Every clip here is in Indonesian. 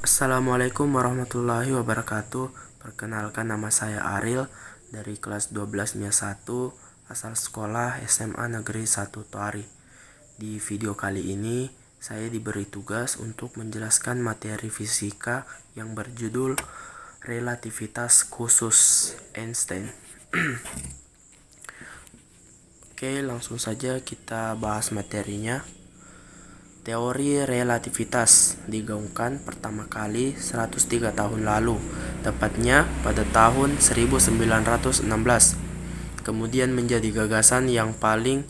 Assalamualaikum warahmatullahi wabarakatuh. Perkenalkan, nama saya Ariel dari kelas 12 MIA 1 asal sekolah SMA Negeri 1 Toari. Di video kali ini saya diberi tugas untuk menjelaskan materi fisika yang berjudul relativitas khusus Einstein. Oke, langsung saja kita bahas materinya. Teori relativitas digaungkan pertama kali 103 tahun lalu, tepatnya pada tahun 1916. Kemudian menjadi gagasan yang paling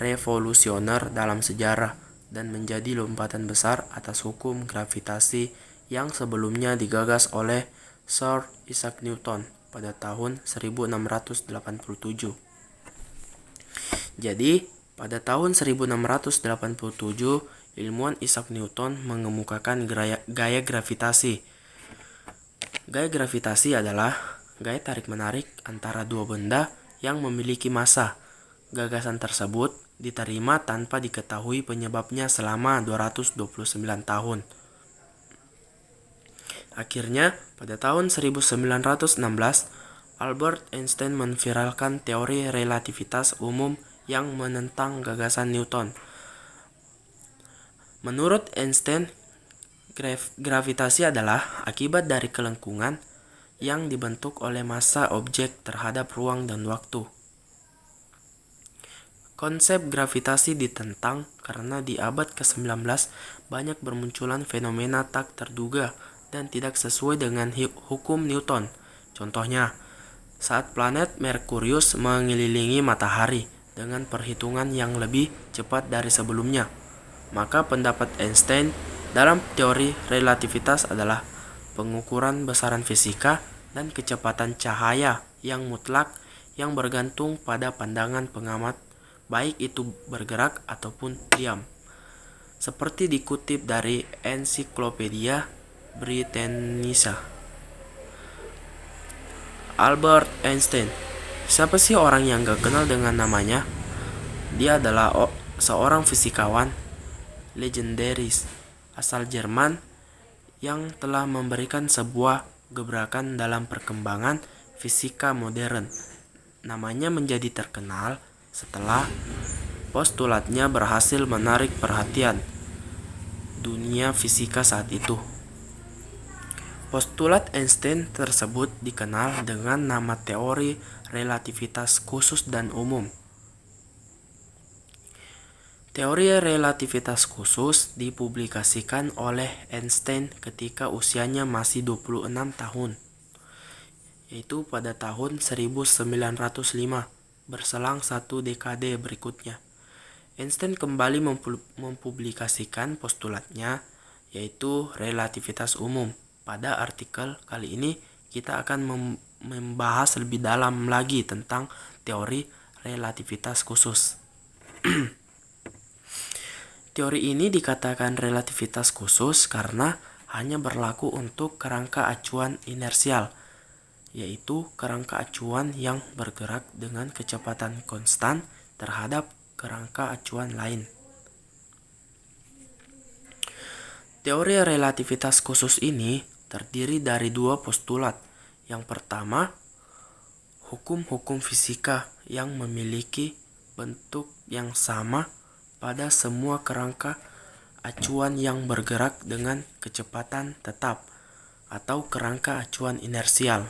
revolusioner dalam sejarah dan menjadi lompatan besar atas hukum gravitasi yang sebelumnya digagas oleh Sir Isaac Newton pada tahun 1687. Jadi, pada tahun 1687, ilmuwan Isaac Newton mengemukakan gaya gravitasi. Gaya gravitasi adalah gaya tarik-menarik antara dua benda yang memiliki massa. Gagasan tersebut diterima tanpa diketahui penyebabnya selama 229 tahun. Akhirnya, pada tahun 1916, Albert Einstein memviralkan teori relativitas umum yang menentang gagasan Newton. Menurut Einstein, gravitasi adalah akibat dari kelengkungan yang dibentuk oleh massa objek terhadap ruang dan waktu. Konsep gravitasi ditentang karena di abad ke-19 banyak bermunculan fenomena tak terduga dan tidak sesuai dengan hukum Newton. Contohnya, saat planet Merkurius mengelilingi matahari dengan perhitungan yang lebih cepat dari sebelumnya, maka pendapat Einstein dalam teori relativitas adalah pengukuran besaran fisika dan kecepatan cahaya yang mutlak yang bergantung pada pandangan pengamat, baik itu bergerak ataupun diam. Seperti dikutip dari Encyclopedia Britannica. Albert Einstein. Siapa sih orang yang gak kenal dengan namanya? Dia adalah seorang fisikawan legendaris asal Jerman yang telah memberikan sebuah gebrakan dalam perkembangan fisika modern. Namanya menjadi terkenal setelah postulatnya berhasil menarik perhatian dunia fisika saat itu. Postulat Einstein tersebut dikenal dengan nama teori relativitas khusus dan umum. Teori relativitas khusus dipublikasikan oleh Einstein ketika usianya masih 26 tahun, yaitu pada tahun 1905, berselang satu dekade berikutnya. Einstein kembali mempublikasikan postulatnya, yaitu relativitas umum. Pada artikel kali ini, kita akan membahas lebih dalam lagi tentang teori relativitas khusus. Teori ini dikatakan relativitas khusus karena hanya berlaku untuk kerangka acuan inersial, yaitu kerangka acuan yang bergerak dengan kecepatan konstan terhadap kerangka acuan lain. Teori relativitas khusus ini terdiri dari dua postulat. Yang pertama, hukum-hukum fisika yang memiliki bentuk yang sama pada semua kerangka acuan yang bergerak dengan kecepatan tetap atau kerangka acuan inersial.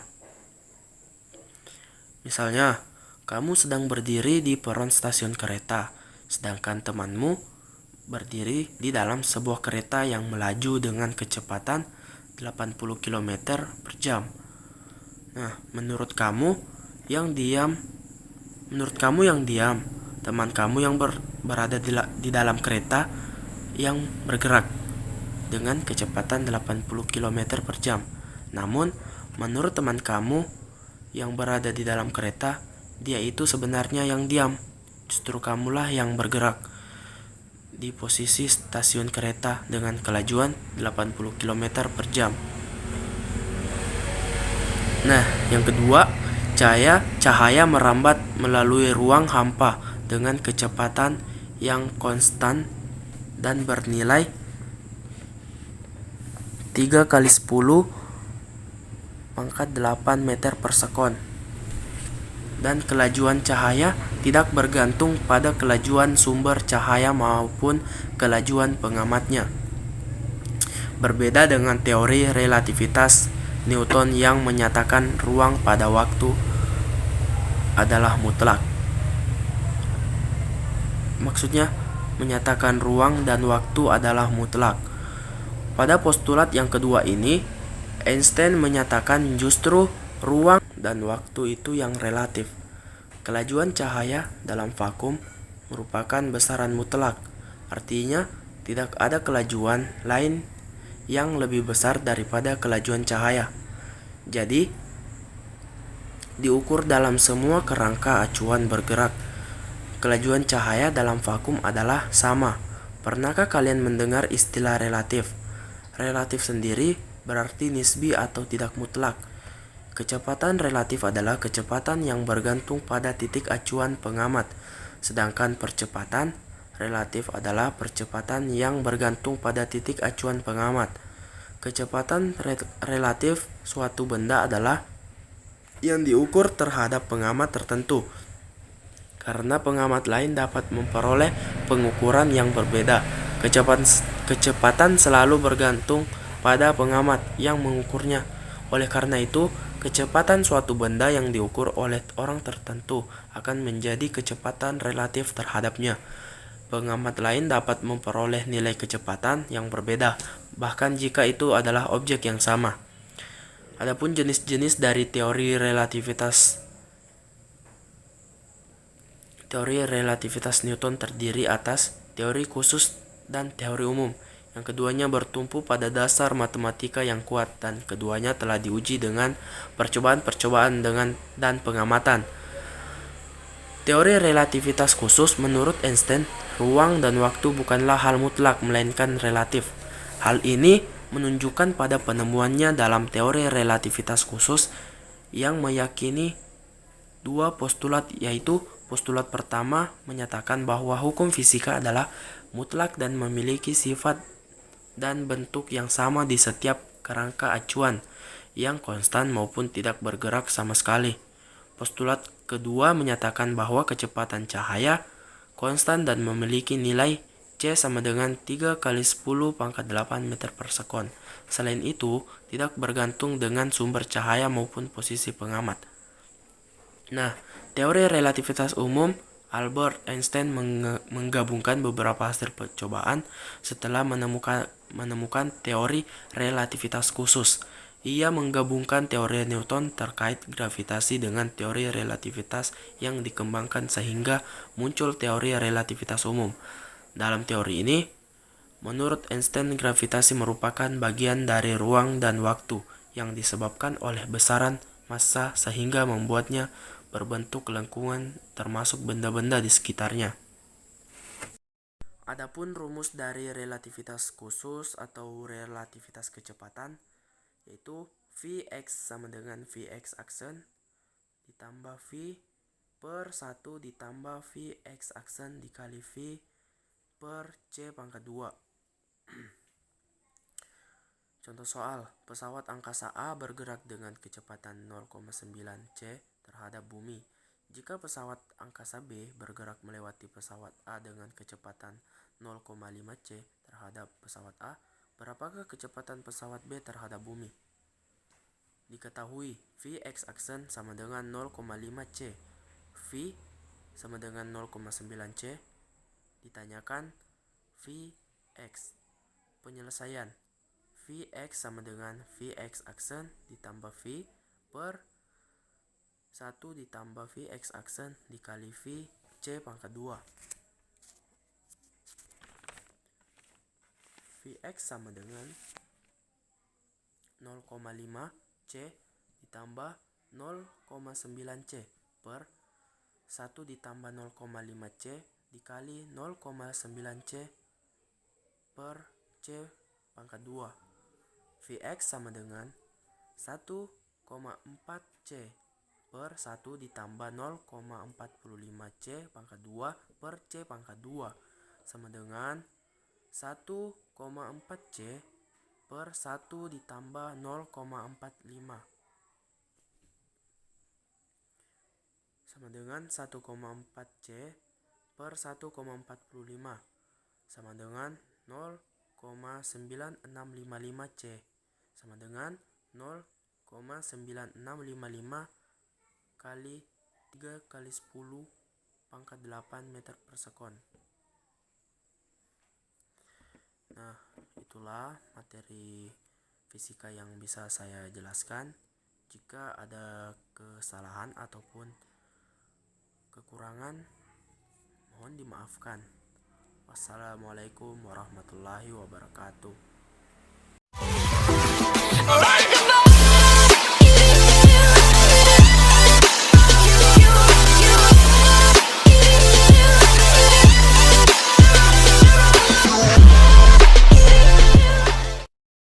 Misalnya, kamu sedang berdiri di peron stasiun kereta, sedangkan temanmu berdiri di dalam sebuah kereta yang melaju dengan kecepatan 80 km per jam. Nah, menurut kamu yang diam, teman kamu yang berada di dalam kereta yang bergerak dengan kecepatan 80 km per jam. Namun, menurut teman kamu yang berada di dalam kereta, dia itu sebenarnya yang diam. Justru kamulah yang bergerak di posisi stasiun kereta dengan kelajuan 80 km per jam. Nah, yang kedua, Cahaya merambat melalui ruang hampa dengan kecepatan yang konstan dan bernilai 3 kali 10 pangkat 8 meter per sekon. Dan kelajuan cahaya tidak bergantung pada kelajuan sumber cahaya maupun kelajuan pengamatnya. Berbeda dengan teori relativitas Newton yang menyatakan ruang pada waktu adalah mutlak. Maksudnya, menyatakan ruang dan waktu adalah mutlak. Pada postulat yang kedua ini, Einstein menyatakan justru ruang dan waktu itu yang relatif. Kelajuan cahaya dalam vakum merupakan besaran mutlak. Artinya, tidak ada kelajuan lain yang lebih besar daripada kelajuan cahaya. Jadi, diukur dalam semua kerangka acuan bergerak, kelajuan cahaya dalam vakum adalah sama. Pernahkah kalian mendengar istilah relatif? Relatif sendiri berarti nisbi atau tidak mutlak. Kecepatan relatif adalah kecepatan yang bergantung pada titik acuan pengamat, sedangkan percepatan relatif adalah percepatan yang bergantung pada titik acuan pengamat. Kecepatan relatif suatu benda adalah yang diukur terhadap pengamat tertentu, karena pengamat lain dapat memperoleh pengukuran yang berbeda. Kecepatan selalu bergantung pada pengamat yang mengukurnya. Oleh karena itu, kecepatan suatu benda yang diukur oleh orang tertentu akan menjadi kecepatan relatif terhadapnya. Pengamat lain dapat memperoleh nilai kecepatan yang berbeda, bahkan jika itu adalah objek yang sama. Adapun jenis-jenis dari teori relativitas Newton terdiri atas teori khusus dan teori umum. Yang keduanya bertumpu pada dasar matematika yang kuat, dan keduanya telah diuji dengan percobaan-percobaan dan pengamatan. Teori relativitas khusus menurut Einstein, ruang dan waktu bukanlah hal mutlak melainkan relatif. Hal ini menunjukkan pada penemuannya dalam teori relativitas khusus yang meyakini dua postulat, yaitu postulat pertama menyatakan bahwa hukum fisika adalah mutlak dan memiliki sifat dan bentuk yang sama di setiap kerangka acuan yang konstan maupun tidak bergerak sama sekali. Postulat kedua menyatakan bahwa kecepatan cahaya konstan dan memiliki nilai C sama dengan 3 kali 10 pangkat 8 meter per sekon. Selain itu, tidak bergantung dengan sumber cahaya maupun posisi pengamat. Nah, teori relativitas umum, Albert Einstein menggabungkan beberapa hasil percobaan setelah menemukan teori relativitas khusus. Ia menggabungkan teori Newton terkait gravitasi dengan teori relativitas yang dikembangkan sehingga muncul teori relativitas umum. Dalam teori ini, menurut Einstein, gravitasi merupakan bagian dari ruang dan waktu yang disebabkan oleh besaran massa sehingga membuatnya berbentuk lengkungan termasuk benda-benda di sekitarnya. Adapun rumus dari relativitas khusus atau relativitas kecepatan yaitu Vx sama dengan Vx aksen ditambah V per 1 ditambah Vx aksen dikali V per C pangkat 2. Contoh soal, pesawat angkasa A bergerak dengan kecepatan 0,9 C terhadap bumi. Jika pesawat angkasa B bergerak melewati pesawat A dengan kecepatan 0,5 C terhadap pesawat A, berapakah kecepatan pesawat B terhadap bumi? Diketahui Vx aksen sama dengan 0,5 C. V sama dengan 0,9 C. Ditanyakan Vx. Penyelesaian. Vx sama dengan Vx aksen ditambah V per 1 ditambah Vx aksen dikali V C pangkat 2. Vx sama dengan 0,5 C ditambah 0,9 C per 1 ditambah 0,5 C dikali 0,9 C per C pangkat 2. Vx sama dengan 1,4 C per 1 ditambah 0,45 C pangkat 2 per C pangkat 2 sama dengan 1,4C per 1 ditambah 0,45 sama dengan 1,4C per 1,45 sama dengan 0,9655C sama dengan 0,9655 kali 3 kali 10 pangkat 8 meter per sekon. Nah, itulah materi fisika yang bisa saya jelaskan. Jika ada kesalahan ataupun kekurangan, mohon dimaafkan. Wassalamualaikum warahmatullahi wabarakatuh.